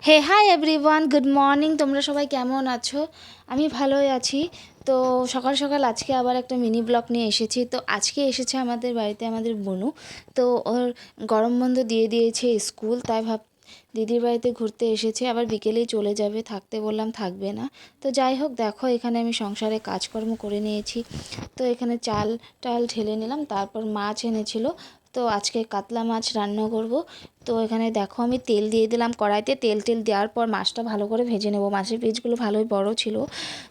হে hi everyone, good morning. তোমরা সবাই কেমন আছো? আমি ভালোই আছি। তো সকাল সকাল আজকে আবার একটা মিনি ব্লগ নিয়ে এসেছি। তো আজকে এসেছে আমাদের বাড়িতে আমাদের বোনু। তো ওর গরম বন্ধ দিয়ে দিয়েছে স্কুল, তাই দিদির বাড়িতে ঘুরতে এসেছে। আবার বিকেলেই চলে যাবে, থাকতে বললাম থাকবে না। তো যাই হোক, দেখো এখানে আমি সংসারে কাজকর্ম করে নিয়েছি। তো এখানে চাল টাল ঢেলে নিলাম, তারপর মাছ এনেছিল। তো আজকে কাতলা মাছ রান্না করব। তো এখানে দেখো আমি তেল দিয়ে দিলাম কড়াইতে। তেল দেওয়ার পর মাছটা ভালো করে ভেজে নেব। মাছের পিসগুলো ভালোই বড় ছিল।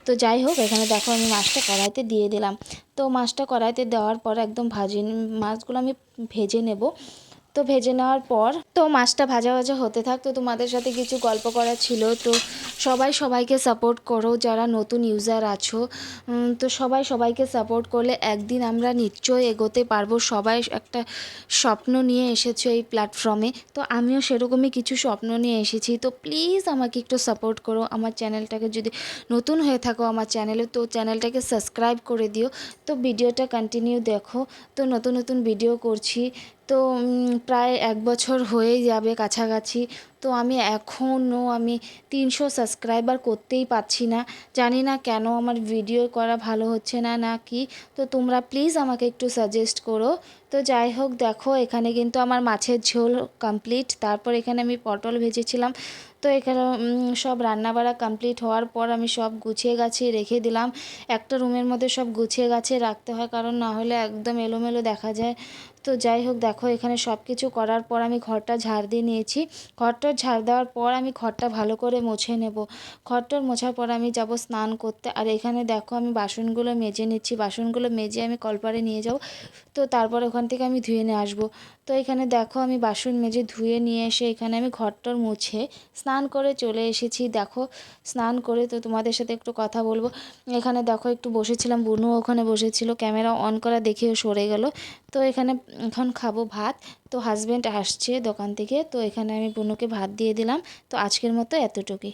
তো যাই হোক, এখানে দেখো আমি মাছটা কড়াইতে দিয়ে দিলাম। তো মাছটা কড়াইতে দেওয়ার পর একদম মাছগুলো আমি ভেজে নেব। তো ভেজে নেওয়ার পর তো মাছটা ভাজা ভাজা হতে থাক। তো তোমাদের সাথে কিছু গল্প করা ছিল। তো সবাই সবাইকে সাপোর্ট করো, যারা নতুন ইউজার আছো। তো সবাই সবাইকে সাপোর্ট করলে একদিন আমরা নিশ্চয়ই এগোতে পারবো। সবাই একটা স্বপ্ন নিয়ে এসেছো এই প্ল্যাটফর্মে, তো আমিও সেরকমই কিছু স্বপ্ন নিয়ে এসেছি। তো প্লিজ আমাকে একটু সাপোর্ট করো। আমার চ্যানেলটাকে যদি নতুন হয়ে থাকো আমার চ্যানেলে, তো চ্যানেলটাকে সাবস্ক্রাইব করে দিও। তো ভিডিওটা কন্টিনিউ দেখো। তো নতুন নতুন ভিডিও করছি। তো প্রায় 1 বছর হয়ে যাবে কাছাকাছি। তো আমি 300 সাবস্ক্রাইবার করতেই পারছি না। জানি না কেন আমার ভিডিও করা ভালো হচ্ছে না না কি। তো তোমরা প্লিজ আমাকে একটু সাজেস্ট করো। তো যাই হোক, দেখো এখানে কিন্তু আমার মাছের ঝোল কমপ্লিট। তারপর এখানে আমি পটল ভেজেছিলাম। তো এখানে সব রান্নাবাড়া কমপ্লিট হওয়ার পর আমি সব গুছিয়ে গাছিয়ে রেখে দিলাম। একটা রুমের মধ্যে সব গুছিয়ে গাছিয়ে রাখতে হয়, কারণ না হলে একদম এলোমেলো দেখা যায়। তো যাই হোক, দেখো এখানে সব কিছু করার পর আমি ঘরটা ঝাড় দিয়ে নিয়েছি। ঘরটা ঝাড় দেওয়ার পর আমি ঘরটা ভালো করে মুছে নেব। ঘরটা মোছার পর আমি যাব স্নান করতে। আর এখানে দেখো আমি বাসনগুলো মেজে নিচ্ছি। বাসনগুলো মেজে আমি কলপারে নিয়ে যাব। তো তারপর ওখান থেকে আমি ধুয়ে নিয়ে আসবো। তো এখানে দেখো আমি বাসন মেজে ধুয়ে নিয়ে এসে এখানে আমি ঘরটর মুছে স্নান করে চলে এসেছি। দেখো স্নান করে তো তোমাদের সাথে একটু কথা বলবো। এখানে দেখো একটু বসেছিলাম, বুনু ওখানে বসেছিল, ক্যামেরা অন করা দেখেও সরে গেল। তো এখানে এখন খাবো ভাত। তো হাজব্যান্ড আসছে দোকান থেকে, তো এখানে আমি বুনুকে ভাত দিয়ে দিলাম। তো আজকের মতো এতটুকুই।